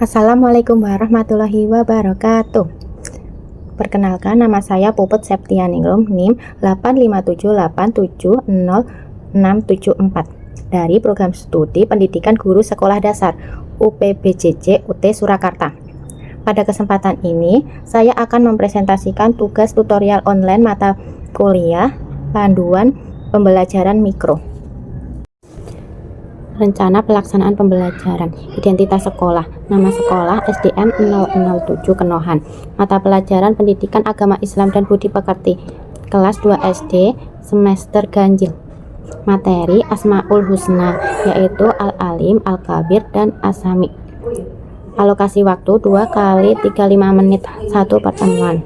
Assalamualaikum warahmatullahi wabarakatuh. Perkenalkan, nama saya Puput Septianingrum, NIM 857870674 dari Program Studi Pendidikan Guru Sekolah Dasar UPBJJ UT Surakarta. Pada kesempatan ini, saya akan mempresentasikan tugas tutorial online mata kuliah Panduan Pembelajaran Mikro. Rencana pelaksanaan pembelajaran, identitas sekolah, nama sekolah SDN 007 Kenohan, mata pelajaran pendidikan agama Islam dan budi pekerti, kelas 2 SD, semester ganjil. Materi Asmaul Husna, yaitu Al-Alim, Al-Kabir, dan Asami. Alokasi waktu 2 kali 35 menit 1 pertemuan.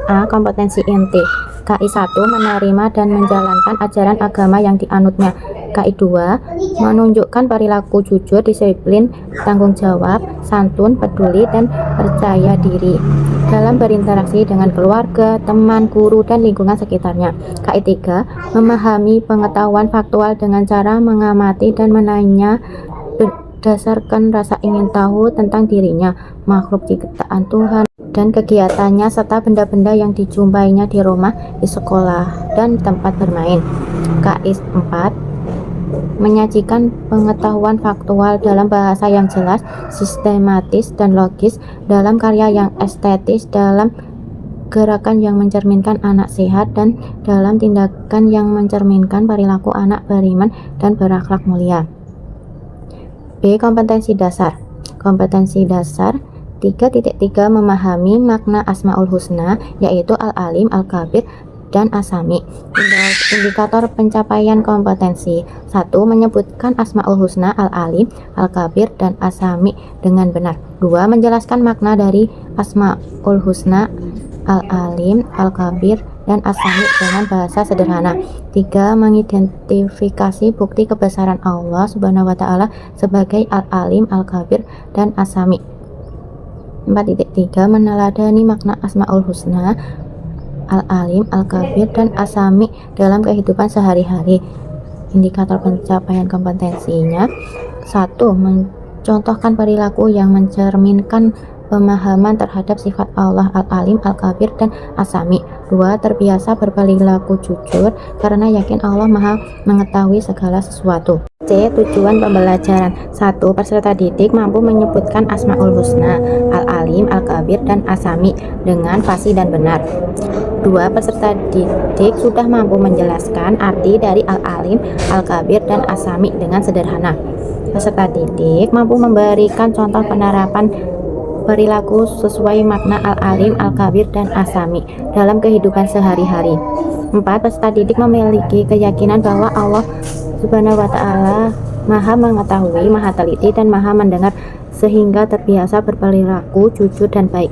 A. Kompetensi inti. KI 1 menerima dan menjalankan ajaran agama yang dianutnya. KI 2 menunjukkan perilaku jujur, disiplin, tanggung jawab, santun, peduli, dan percaya diri dalam berinteraksi dengan keluarga, teman, guru, dan lingkungan sekitarnya. KI 3 memahami pengetahuan faktual dengan cara mengamati dan menanya berdasarkan rasa ingin tahu tentang dirinya, makhluk ciptaan Tuhan, dan kegiatannya serta benda-benda yang dijumpainya di rumah, di sekolah, dan tempat bermain. KI 4 menyajikan pengetahuan faktual dalam bahasa yang jelas, sistematis, dan logis, dalam karya yang estetis, dalam gerakan yang mencerminkan anak sehat, dan dalam tindakan yang mencerminkan perilaku anak beriman dan berakhlak mulia. B. Kompetensi dasar. Kompetensi dasar 3.3 memahami makna Asmaul Husna, yaitu Al-Alim, Al-Kabir, dan Asami. Indikator pencapaian kompetensi 1. Menyebutkan Asmaul Husna, Al-Alim, Al-Kabir, dan Asami dengan benar. 2. Menjelaskan makna dari Asmaul Husna, Al-Alim, Al-Kabir, dan Asami dengan bahasa sederhana. 3. Mengidentifikasi bukti kebesaran Allah Subhanahu wa Ta'ala sebagai Al-Alim, Al-Kabir, dan Asami. 4.3 meneladani makna Asmaul Husna, Al-Alim, Al-Kabir, dan Asami dalam kehidupan sehari-hari. Indikator pencapaian kompetensinya 1. Mencontohkan perilaku yang mencerminkan pemahaman terhadap sifat Allah Al-Alim, Al-Kabir, dan Asami. 2. Terbiasa berperilaku jujur karena yakin Allah Maha mengetahui segala sesuatu. C. Tujuan pembelajaran 1. Peserta didik mampu menyebutkan Asmaul Husna, Al-Alim, Al-Kabir, dan Asami dengan fasih dan benar. 2. Peserta didik sudah mampu menjelaskan arti dari Al-Alim, Al-Kabir, dan Asami dengan sederhana. Peserta didik mampu memberikan contoh penerapan perilaku sesuai makna Al-Alim, Al-Kabir, dan Asami dalam kehidupan sehari-hari. 4. Peserta didik memiliki keyakinan bahwa Allah Subhanahu wa Ta'ala Maha mengetahui, Maha teliti, dan Maha mendengar, sehingga terbiasa berperilaku jujur dan baik.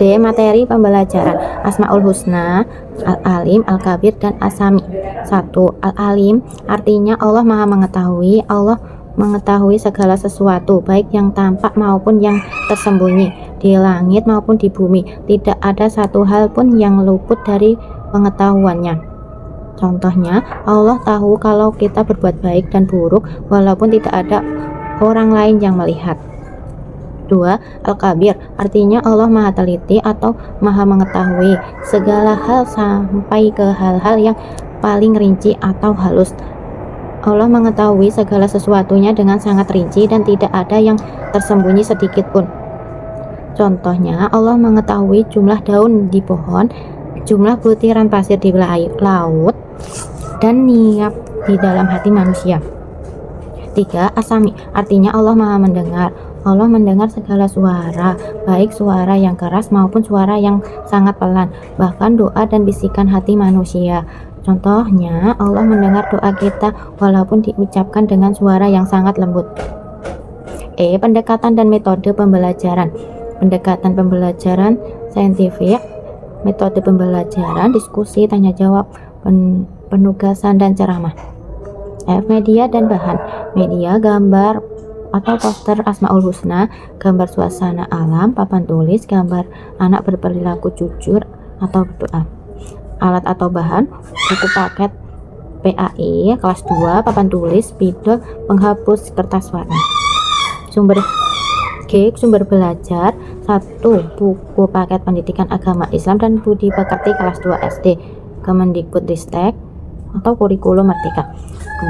D. Materi pembelajaran Asmaul Husna, Al-Alim, Al-Kabir, dan Asami. 1. Al-Alim artinya Allah Maha mengetahui. Allah mengetahui segala sesuatu, baik yang tampak maupun yang tersembunyi, di langit maupun di bumi. Tidak ada satu hal pun yang luput dari pengetahuannya. Contohnya, Allah tahu kalau kita berbuat baik dan buruk walaupun tidak ada orang lain yang melihat. 2. Al-Kabir artinya Allah Maha teliti atau Maha mengetahui segala hal sampai ke hal-hal yang paling rinci atau halus. Allah mengetahui segala sesuatunya dengan sangat rinci dan tidak ada yang tersembunyi sedikit pun. Contohnya, Allah mengetahui jumlah daun di pohon, jumlah butiran pasir di laut, dan niat di dalam hati manusia. 3. Asami artinya Allah Maha mendengar. Allah mendengar segala suara, baik suara yang keras maupun suara yang sangat pelan, bahkan doa dan bisikan hati manusia. Contohnya, Allah mendengar doa kita walaupun diucapkan dengan suara yang sangat lembut. E. Pendekatan dan metode pembelajaran. Pendekatan pembelajaran saintifik, metode pembelajaran, diskusi, tanya jawab, penugasan, dan ceramah. F. Media dan bahan. Media, gambar atau poster Asmaul Husna, gambar suasana alam, papan tulis, gambar anak berperilaku jujur atau berdoa. Alat atau bahan, buku paket PAI kelas 2, papan tulis, spidol, penghapus kertas warna. Sumber G. Sumber belajar. 1. Buku paket pendidikan agama Islam dan budi pekerti kelas 2 SD Kemendikbudristek atau kurikulum merdeka.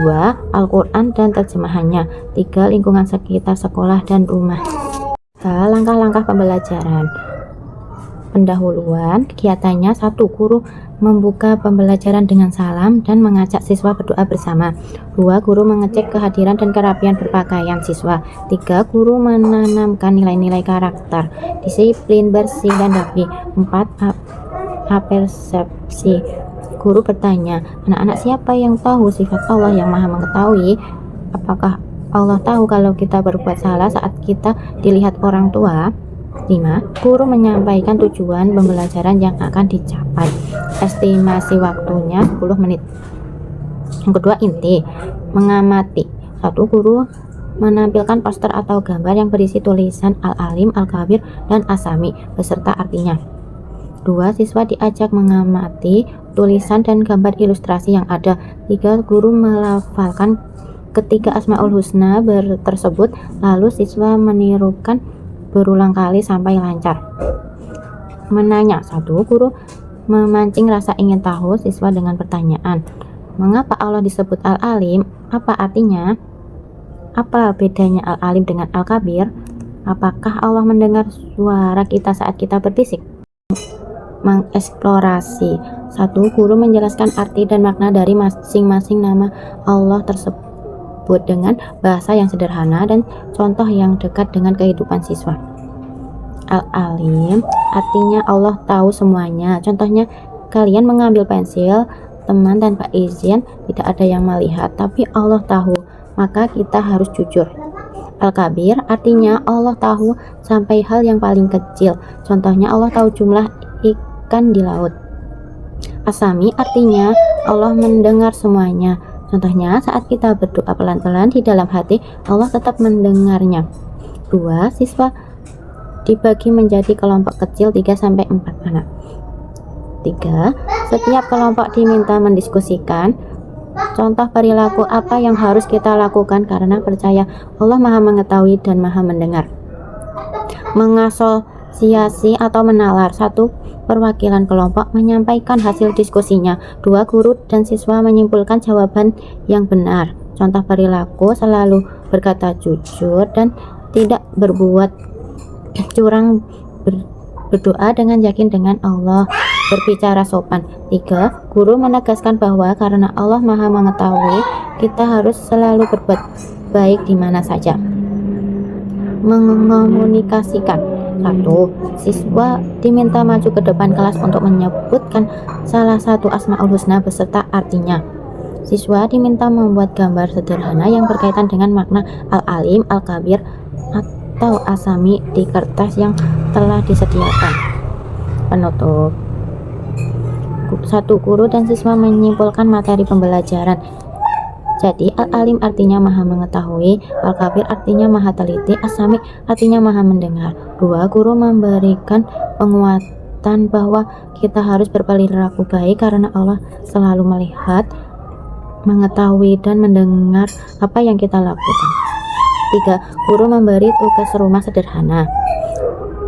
2. Al-Quran dan terjemahannya. 3. Lingkungan sekitar sekolah dan rumah. Langkah-langkah pembelajaran. Pendahuluan kegiatannya. 1. Guru membuka pembelajaran dengan salam dan mengajak siswa berdoa bersama. 2. Guru mengecek kehadiran dan kerapian berpakaian siswa. 3. Guru menanamkan nilai-nilai karakter, disiplin, bersih, dan rapi. 4. Apersepsi. Guru bertanya, anak-anak, siapa yang tahu sifat Allah yang maha mengetahui? Apakah Allah tahu kalau kita berbuat salah saat kita dilihat orang tua? 5. Guru menyampaikan tujuan pembelajaran yang akan dicapai. Estimasi waktunya 10 menit. Yang kedua, inti mengamati. 1. Guru menampilkan poster atau gambar yang berisi tulisan Al-Alim, Al-Kabir, dan Asami beserta artinya. 2. Siswa diajak mengamati tulisan dan gambar ilustrasi yang ada. 3. Guru melafalkan ketiga Asmaul Husna tersebut, lalu siswa menirukan berulang kali sampai lancar. Menanya. 1. Guru memancing rasa ingin tahu siswa dengan pertanyaan, mengapa Allah disebut Al-Alim? Apa artinya? Apa bedanya Al-Alim dengan Al-Kabir? Apakah Allah mendengar suara kita saat kita berbisik? Mengeksplorasi. 1. Guru menjelaskan arti dan makna dari masing-masing nama Allah tersebut dengan bahasa yang sederhana dan contoh yang dekat dengan kehidupan siswa. Al-Alim artinya Allah tahu semuanya. Contohnya, kalian mengambil pensil teman tanpa izin, tidak ada yang melihat, tapi Allah tahu, maka kita harus jujur. Al-Kabir artinya Allah tahu sampai hal yang paling kecil. Contohnya, Allah tahu jumlah ikan di laut. Asami artinya Allah mendengar semuanya. Contohnya, saat kita berdoa pelan-pelan di dalam hati, Allah tetap mendengarnya. 2. Siswa dibagi menjadi kelompok kecil 3-4 anak. 3. Setiap kelompok diminta mendiskusikan contoh perilaku apa yang harus kita lakukan karena percaya Allah maha mengetahui dan maha mendengar. Mengasosiasi atau menalar. 1. Perwakilan kelompok menyampaikan hasil diskusinya. 2. Guru dan siswa menyimpulkan jawaban yang benar. Contoh perilaku: selalu berkata jujur dan tidak berbuat curang, berdoa dengan yakin dengan Allah, berbicara sopan. 3. Guru menegaskan bahwa karena Allah maha mengetahui, kita harus selalu berbuat baik di mana saja. Mengomunikasikan. 1. Siswa diminta maju ke depan kelas untuk menyebutkan salah satu Asmaul Husna beserta artinya. Siswa diminta membuat gambar sederhana yang berkaitan dengan makna Al-Alim, Al-Kabir, atau Asami di kertas yang telah disediakan. Penutup. 1. Guru dan siswa menyimpulkan materi pembelajaran. Jadi, Al-Alim artinya maha mengetahui, Al-Kabir artinya maha teliti, Asami artinya maha mendengar. 2. Guru memberikan penguatan bahwa kita harus berperilaku baik karena Allah selalu melihat, mengetahui, dan mendengar apa yang kita lakukan. 3. Guru memberi tugas rumah sederhana,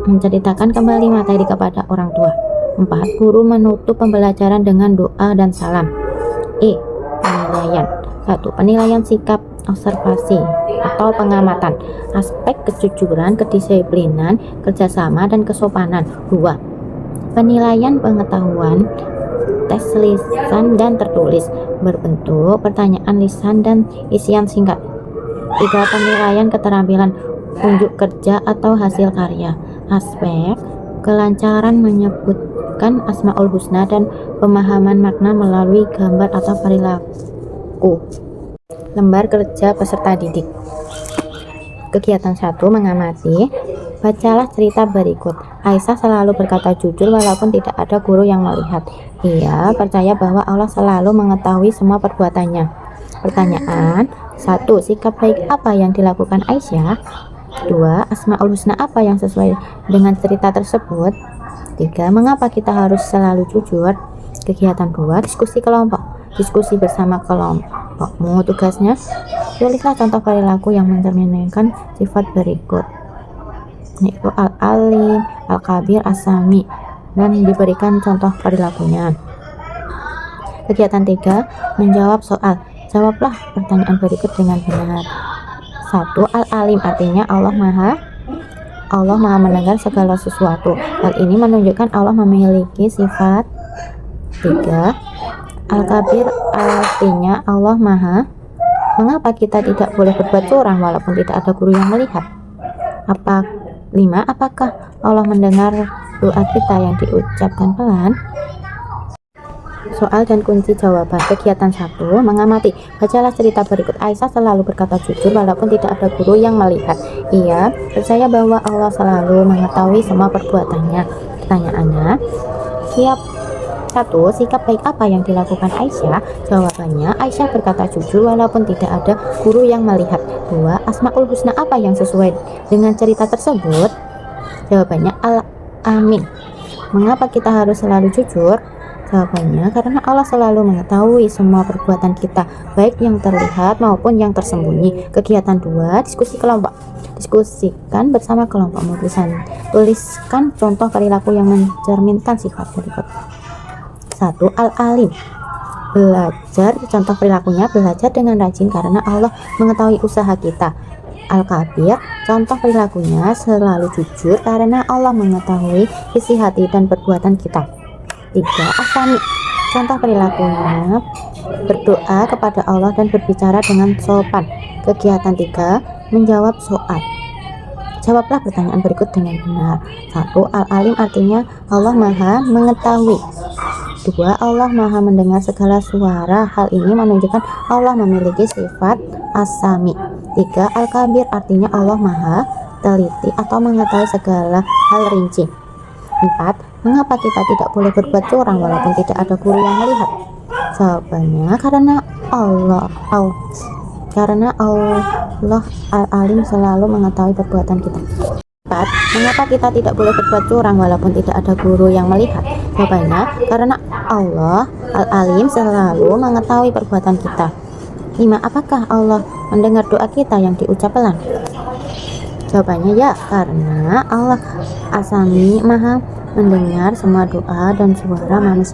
menceritakan kembali materi kepada orang tua. 4. Guru menutup pembelajaran dengan doa dan salam. Penilaian. 1. Penilaian sikap observasi atau pengamatan, aspek kejujuran, kedisiplinan, kerjasama, dan kesopanan. 2. Penilaian pengetahuan, tes lisan dan tertulis, berbentuk pertanyaan lisan dan isian singkat. 3. Penilaian keterampilan, unjuk kerja atau hasil karya, aspek kelancaran menyebutkan Asmaul Husna dan pemahaman makna melalui gambar atau perilaku. Lembar kerja peserta didik. Kegiatan 1. Mengamati. Bacalah cerita berikut. Aisyah selalu berkata jujur walaupun tidak ada guru yang melihat. Ia percaya bahwa Allah selalu mengetahui semua perbuatannya. Pertanyaan. 1. Sikap baik apa yang dilakukan Aisyah? 2. Asmaul Husna apa yang sesuai dengan cerita tersebut? 3. Mengapa kita harus selalu jujur? Kegiatan 2. Diskusi kelompok. Diskusi bersama kelompokmu. Tugasnya, tulislah contoh perilaku yang mencerminkan sifat berikut. yaitu Al-Alim, Al-Kabir, As-Sami, dan diberikan contoh perilakunya. Kegiatan 3, menjawab soal. Jawablah pertanyaan berikut dengan benar. 1. Al-Alim artinya Allah Maha mendengar segala sesuatu. Hal ini menunjukkan Allah memiliki sifat. 3. Al-Kabir artinya Allah Maha. Mengapa kita tidak boleh berbuat curang walaupun tidak ada guru yang melihat? 5. Apakah Allah mendengar doa kita yang diucapkan pelan? Soal dan kunci jawaban. Kegiatan 1, mengamati. Bacalah cerita berikut. Aisyah selalu berkata jujur walaupun tidak ada guru yang melihat. Ia percaya bahwa Allah selalu mengetahui semua perbuatannya. Pertanyaannya, sikap baik apa yang dilakukan Aisyah? Jawabannya, Aisyah berkata jujur walaupun tidak ada guru yang melihat. 2. Asmaul Husna apa yang sesuai dengan cerita tersebut? Jawabannya, Al-Amin. Mengapa kita harus selalu jujur? Jawabannya, karena Allah selalu mengetahui semua perbuatan kita, baik yang terlihat maupun yang tersembunyi. Kegiatan 2, diskusi kelompok. Diskusikan bersama kelompokmu. Tuliskan contoh perilaku yang mencerminkan sifat berikut. 1. Al-Alim. Belajar contoh perilakunya, belajar dengan rajin karena Allah mengetahui usaha kita. Al-Kabir, contoh perilakunya selalu jujur karena Allah mengetahui isi hati dan perbuatan kita. 3. As-Sami, contoh perilakunya berdoa kepada Allah dan berbicara dengan sopan. Kegiatan 3, menjawab soal. Jawablah pertanyaan berikut dengan benar. 1. Al-Alim artinya Allah Maha mengetahui. 2. Allah Maha mendengar segala suara. Hal ini menunjukkan Allah memiliki sifat As-Sami. 3. Al-Kabir artinya Allah Maha teliti atau mengetahui segala hal rinci. 4. Mengapa kita tidak boleh berbuat curang walaupun tidak ada guru yang melihat? Jawabannya, karena Allah Al-Alim selalu mengetahui perbuatan kita. 4. Mengapa kita tidak boleh berbuat curang walaupun tidak ada guru yang melihat? Jawabannya, karena Allah Al-Alim selalu mengetahui perbuatan kita. 5. Apakah Allah mendengar doa kita yang diucap pelan? Jawabannya ya, karena Allah As-Sami Maha mendengar semua doa dan suara manusia.